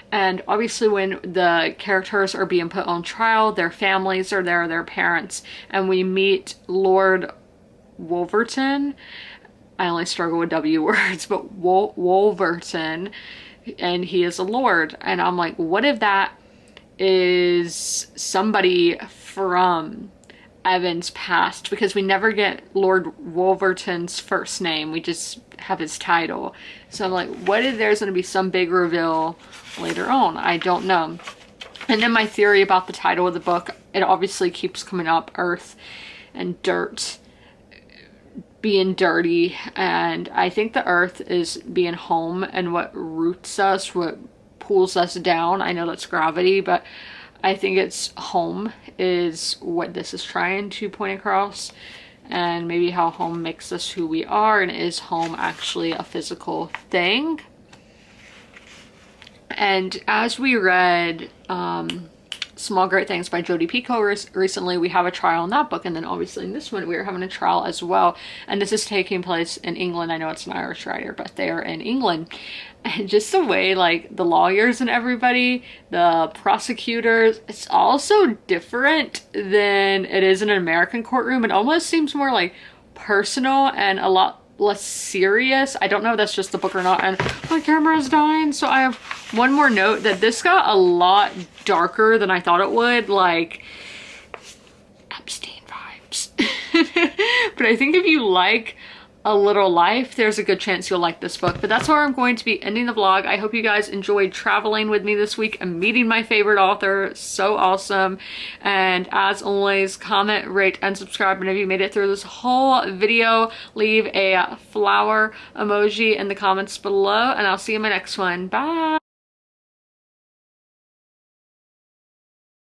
And obviously when the characters are being put on trial, their families are there, their parents, and we meet Lord Wolverton. I only struggle with W words, but Wolverton, and he is a lord. And I'm like, what if that is somebody from Evan's past? Because we never get Lord Wolverton's first name, we just have his title. So I'm like, what if there's going to be some big reveal later on? I don't know. And then my theory about the title of the book, it obviously keeps coming up, Earth and dirt being dirty, and I think the earth is being home and what roots us, what pulls us down. I know that's gravity, but I think it's home is what this is trying to point across, and maybe how home makes us who we are, and is home actually a physical thing? And as we read Small Great Things by Jodi Picoult recently, we have a trial in that book, and then obviously in this one we are having a trial as well, and this is taking place in England. I know it's an Irish writer, but they are in England, and just the way like the lawyers and everybody, the prosecutors, it's all so different than it is in an American courtroom. It almost seems more like personal and a lot less serious. I don't know if that's just the book or not, and my camera is dying, so I have One more note that this got a lot darker than I thought it would, like Epstein vibes. But I think if you like A Little Life, there's a good chance you'll like this book. But that's where I'm going to be ending the vlog. I hope you guys enjoyed traveling with me this week and meeting my favorite author. So awesome. And as always, comment, rate, and subscribe. And if you made it through this whole video, leave a flower emoji in the comments below. And I'll see you in my next one. Bye.